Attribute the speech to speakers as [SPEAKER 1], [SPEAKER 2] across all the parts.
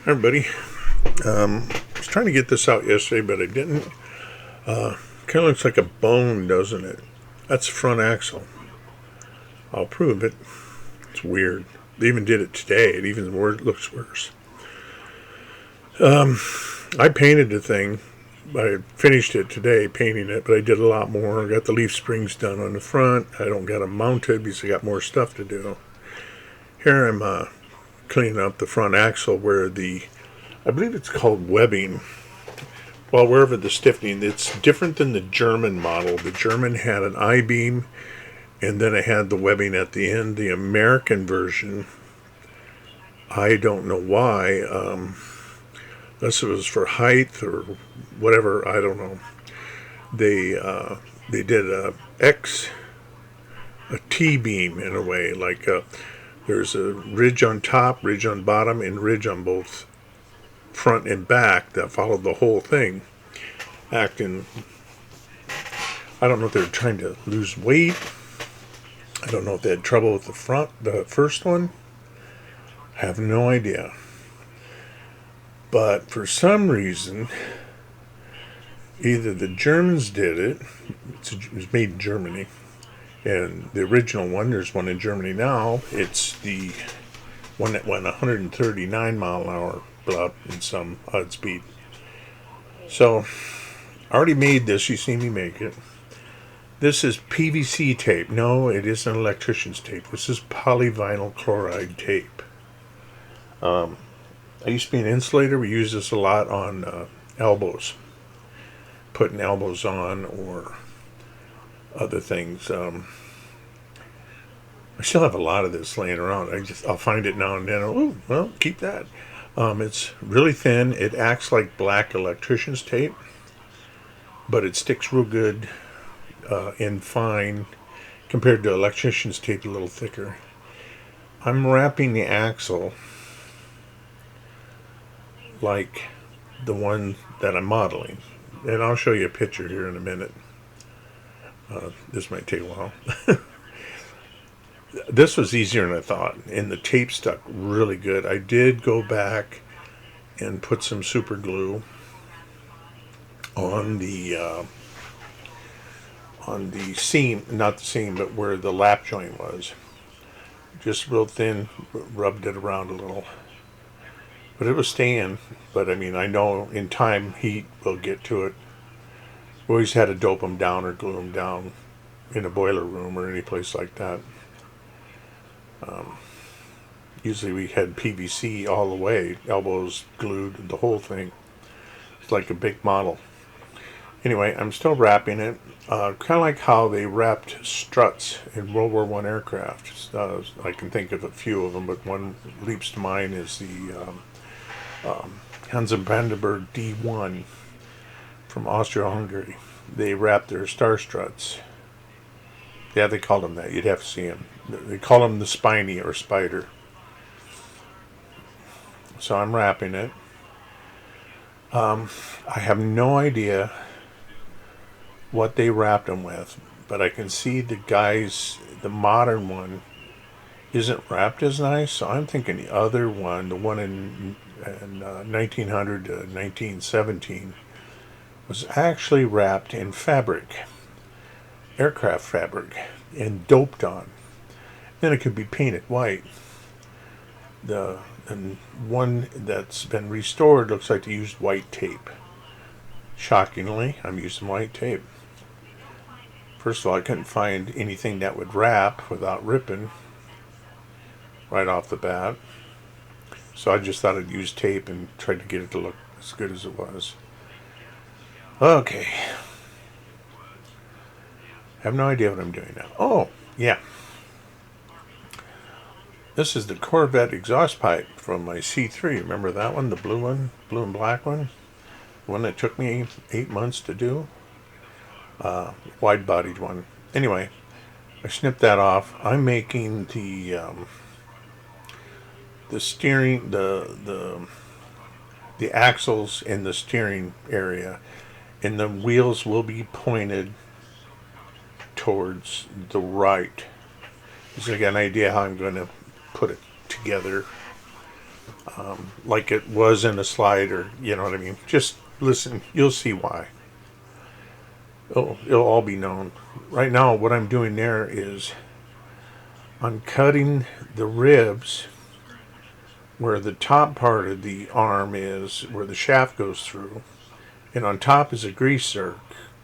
[SPEAKER 1] Hi, everybody. I was trying to get this out yesterday, but I didn't. Kind of looks like a bone, doesn't it? That's the front axle. I'll prove it. It's weird. They even did it today. It even looks worse. I painted the thing. I finished it today, painting it, but I did a lot more. I got the leaf springs done on the front. I don't got them mounted because I got more stuff to do. Here I'm cleaning up the front axle where I believe it's called webbing. Well, wherever the stiffening, it's different than the German model. The German had an I-beam, and then it had the webbing at the end. The American version, I don't know why, unless it was for height or whatever, I don't know. They did a T-beam in a way, like there's a ridge on top, ridge on bottom, and ridge on both front and back that followed the whole thing. Acting, I don't know if they were trying to lose weight. I don't know if they had trouble with the first one. I have no idea. But for some reason, either the Germans did it, it was made in Germany, and the original one, there's one in Germany now, it's the one that went 139 mile an hour blah, in some odd speed. So, I already made this, you see me make it. This is PVC tape. No, it isn't electrician's tape. This is polyvinyl chloride tape. I used to be an insulator. We use this a lot on elbows, putting elbows on or other things. I still have a lot of this laying around. I'll find it now and then. Oh, well, keep that. It's really thin. It acts like black electrician's tape, but it sticks real good and fine compared to electrician's tape, a little thicker. I'm wrapping the axle like the one that I'm modeling, and I'll show you a picture here in a minute. This might take a while. This was easier than I thought, and the tape stuck really good. I did go back and put some super glue on the seam, not the seam, but where the lap joint was. Just real thin, rubbed it around a little. But it was staying. But I mean, I know in time heat will get to it. We always had to dope them down or glue them down in a boiler room or any place like that. Usually we had PVC all the way, elbows glued, the whole thing. It's like a big model. Anyway, I'm still wrapping it. Kind of like how they wrapped struts in World War I aircraft. I can think of a few of them, but one leaps to mind is the Hans Brandenburg D1 from Austria-Hungary. They wrapped their star struts. Yeah, they called them that. You'd have to see them. They call them the spiny or spider. So I'm wrapping it. I have no idea what they wrapped them with, but I can see the modern one isn't wrapped as nice. So I'm thinking the other one, the one in 1900 to 1917, was actually wrapped in fabric, aircraft fabric, and doped on. Then it could be painted white. And one that's been restored looks like they used white tape. Shockingly, I'm using white tape. First of all, I couldn't find anything that would wrap without ripping right off the bat. So I just thought I'd use tape and tried to get it to look as good as it was. Okay. I have no idea what I'm doing now. Oh, yeah. This is the Corvette exhaust pipe from my C3. Remember that one? The blue one? Blue and black one? The one that took me 8 months to do? Wide-bodied one. Anyway, I snipped that off. I'm making the steering, the axles in the steering area, and the wheels will be pointed towards the right. So I got an idea how I'm going to put it together like it was in a slide, or you know what I mean. Just listen, you'll see why. It'll all be known. Right now, what I'm doing there is I'm cutting the ribs where the top part of the arm is, where the shaft goes through, and on top is a grease zerk.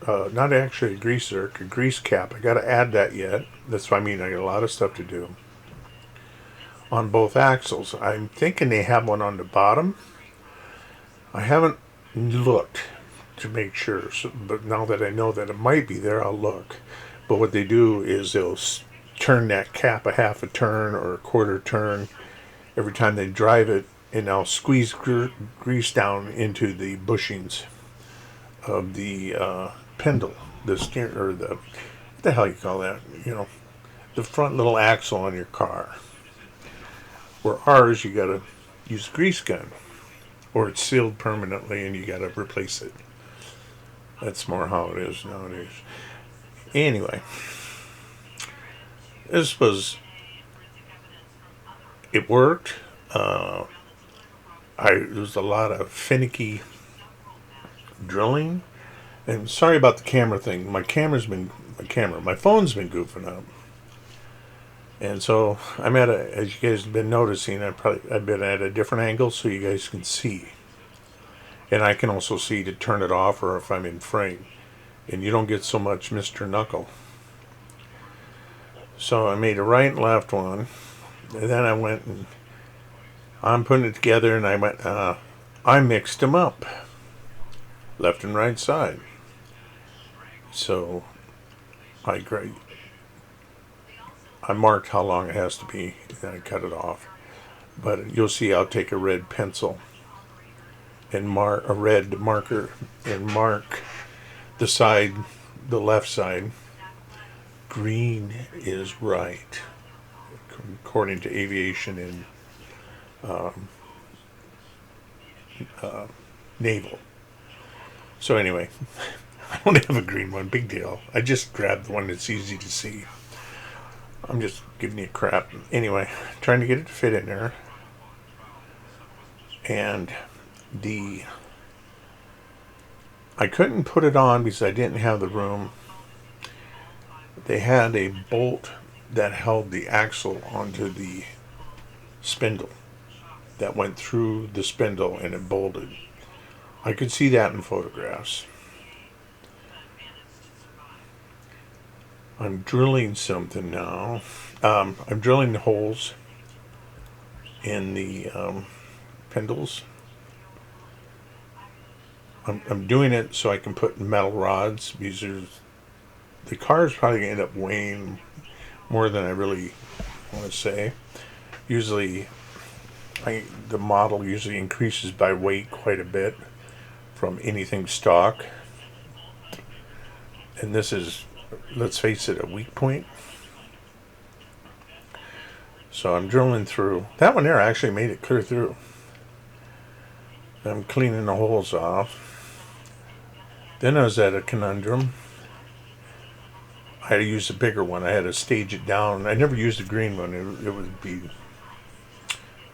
[SPEAKER 1] Not actually a grease zerk, a grease cap. I got to add that yet. That's what I mean. I got a lot of stuff to do on both axles. I'm thinking they have one on the bottom. I haven't looked to make sure, so, but now that I know that it might be there, I'll look. But what they do is they'll turn that cap a half a turn or a quarter turn every time they drive it, and I'll squeeze grease down into the bushings of the pendle, the steer, or what the hell you call that? You know, the front little axle on your car. Where ours, you gotta use a grease gun, or it's sealed permanently and you gotta replace it. That's more how it is nowadays. Anyway, this was, it worked. There was a lot of finicky drilling. And sorry about the camera thing. My phone's been goofing up. And so I'm at as you guys have been noticing, I've been at a different angle so you guys can see. And I can also see to turn it off or if I'm in frame. And you don't get so much Mr. Knuckle. So I made a right and left one. And then I went and I'm putting it together, and I mixed them up. Left and right side. So I marked how long it has to be, and I cut it off. But you'll see I'll take a red pencil and a red marker and mark the side, the left side. Green is right, according to aviation and naval. So anyway, I don't have a green one, big deal. I just grabbed the one that's easy to see. I'm just giving you crap. Anyway, trying to get it to fit in there. And I couldn't put it on because I didn't have the room. They had a bolt that held the axle onto the spindle that went through the spindle and it bolted. I could see that in photographs. I'm drilling something now. I'm drilling the holes in the spindles. I'm doing it so I can put metal rods because the car is probably going to end up weighing more than I really want to say. Usually, the model usually increases by weight quite a bit from anything stock. And this is, let's face it, a weak point. So I'm drilling through. That one there actually made it clear through. I'm cleaning the holes off. Then I was at a conundrum. I had to use a bigger one. I had to stage it down. I never used a green one.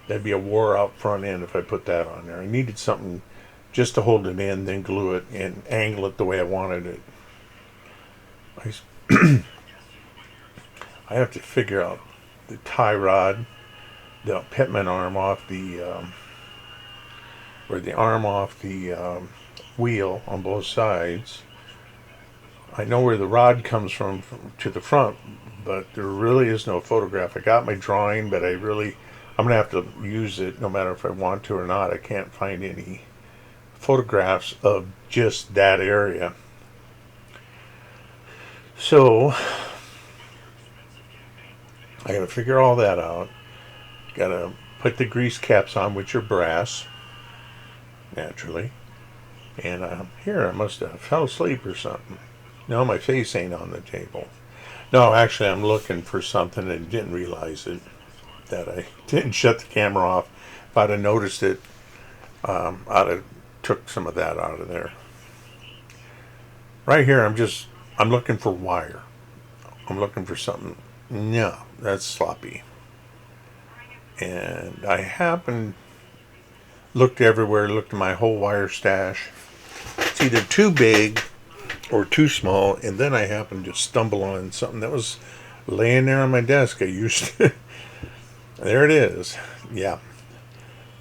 [SPEAKER 1] That'd be a wore out front end if I put that on there. I needed something just to hold it in, then glue it and angle it the way I wanted it. I have to figure out the tie rod, the pitman arm off the arm off the wheel on both sides. I know where the rod comes from to the front, but there really is no photograph. I got my drawing, but I'm going to have to use it no matter if I want to or not. I can't find any photographs of just that area. So I got to figure all that out. Got to put the grease caps on, which are brass, naturally. And here, I must have fell asleep or something. No, my face ain't on the table. No, actually, I'm looking for something and didn't realize it. That I didn't shut the camera off. If I'd have noticed it, I'd have took some of that out of there. Right here, I'm looking for wire. I'm looking for something. No, that's sloppy. And I happened Looked everywhere, looked at my whole wire stash. It's either too big or too small, and then I happened to stumble on something that was laying there on my desk. I used to, there it is. Yeah,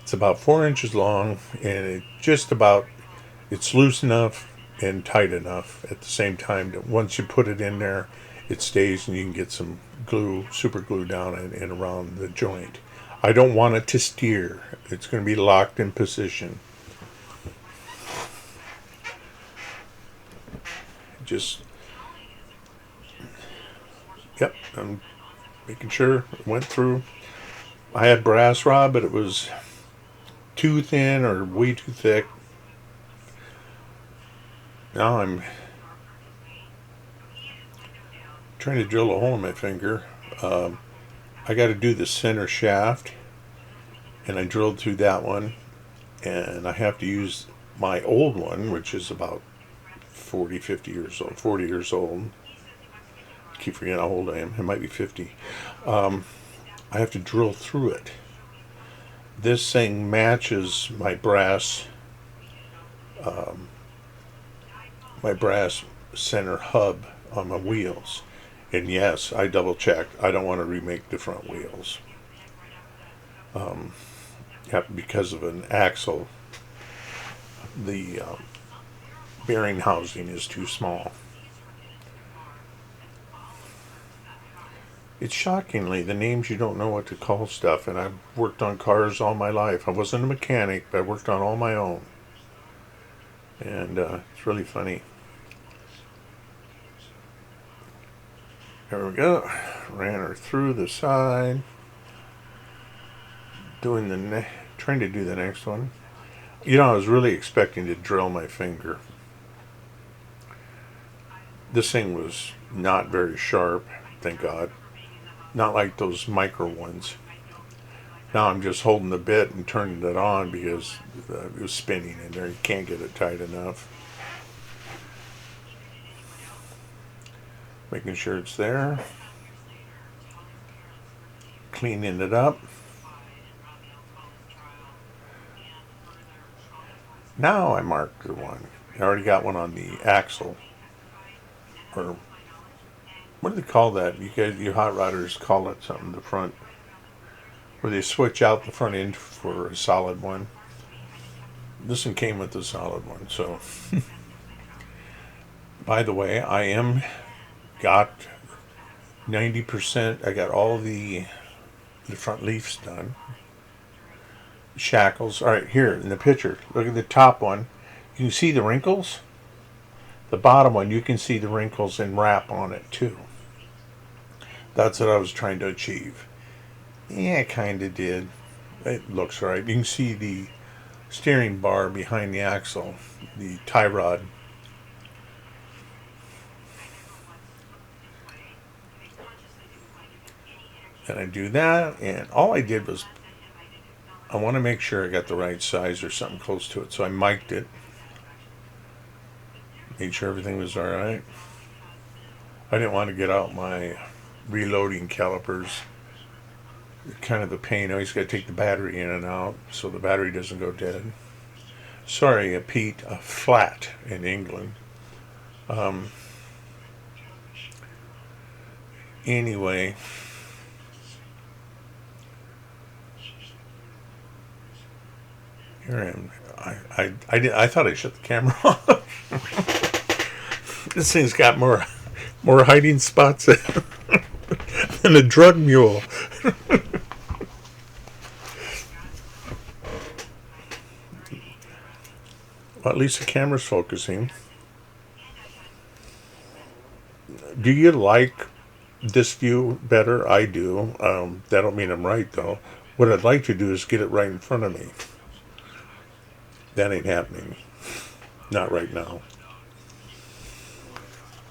[SPEAKER 1] it's about 4 inches long, and it's loose enough and tight enough at the same time that once you put it in there, it stays, and you can get some glue, super glue down and around the joint. I don't want it to steer. It's going to be locked in position. Just, yep, I'm making sure it went through. I had brass rod, but it was too thin or way too thick. Now I'm trying to drill a hole in my finger. I got to do the center shaft, and I drilled through that one, and I have to use my old one, which is about 40 years old. I keep forgetting how old I am. It might be 50. I have to drill through it. This thing matches my brass center hub on my wheels. And yes, I double checked. I don't want to remake the front wheels. Because of an axle, the bearing housing is too small. It's shockingly the names you don't know what to call stuff, and I've worked on cars all my life. I wasn't a mechanic, but I worked on all my own. And it's really funny. There we go. Ran her through the side. Trying to do the next one. You know, I was really expecting to drill my finger. This thing was not very sharp, thank God. Not like those micro ones. Now I'm just holding the bit and turning it on because it was spinning in there. You can't get it tight enough. Making sure it's there. Cleaning it up. Now I marked the one. I already got one on the axle. Or what do they call that? You hot rodders call it something, the front. Where they switch out the front end for a solid one. This one came with a solid one, so. By the way, I got 90%. I got all the front leaves done. Shackles. All right, here in the picture, look at the top one. You can see the wrinkles. The bottom one, you can see the wrinkles and wrap on it too. That's what I was trying to achieve. Yeah, I kind of did. It looks right. You can see the steering bar behind the axle, the tie rod. And I do that, and all I did was I want to make sure I got the right size or something close to it. So I mic'd it. Made sure everything was alright. I didn't want to get out my reloading calipers. Kind of a pain. I always got to take the battery in and out so the battery doesn't go dead. Sorry, Pete, flat in England. Anyway. Here I am. I thought I shut the camera off. This thing's got more hiding spots than a drug mule. Well, at least the camera's focusing. Do you like this view better? I do. That don't mean I'm right, though. What I'd like to do is get it right in front of me. That ain't happening. Not right now.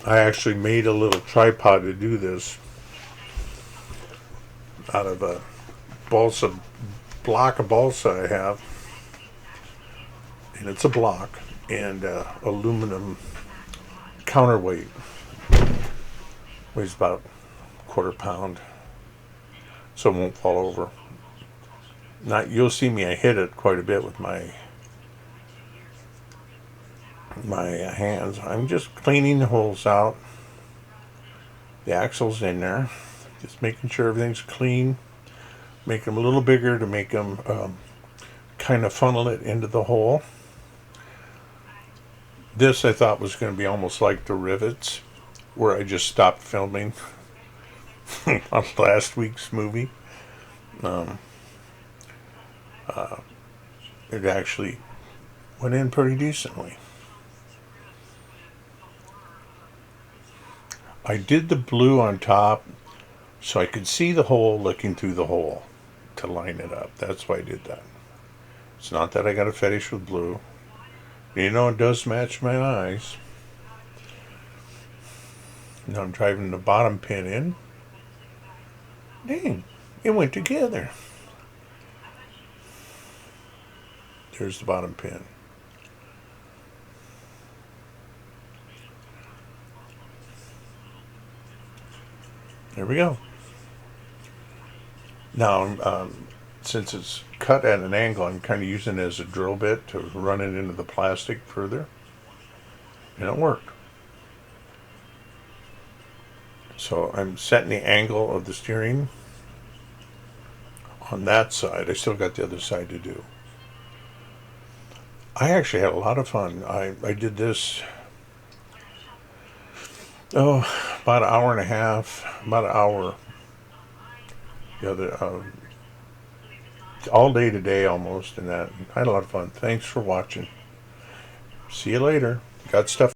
[SPEAKER 1] I actually made a little tripod to do this out of a block of balsa I have. And it's a block and aluminum counterweight. Weighs about a quarter pound. So it won't fall over. You'll see me, I hit it quite a bit with my hands. I'm just cleaning the holes out. The axle's in there. Just making sure everything's clean. Make them a little bigger to make them kind of funnel it into the hole. This I thought was going to be almost like the rivets, where I just stopped filming on last week's movie. It actually went in pretty decently. I did the blue on top so I could see the hole looking through the hole to line it up. That's why I did that. It's not that I got a fetish with blue. You know, it does match my eyes. Now I'm driving the bottom pin in. Dang, it went together. There's the bottom pin. There we go. Now, since it's cut at an angle, I'm kind of using it as a drill bit to run it into the plastic further. And it worked. So I'm setting the angle of the steering on that side. I still got the other side to do. I actually had a lot of fun. I did this, about an hour and a half, about an hour. The other, all day today almost, and that. I had a lot of fun. Thanks for watching. See you later. Got stuff.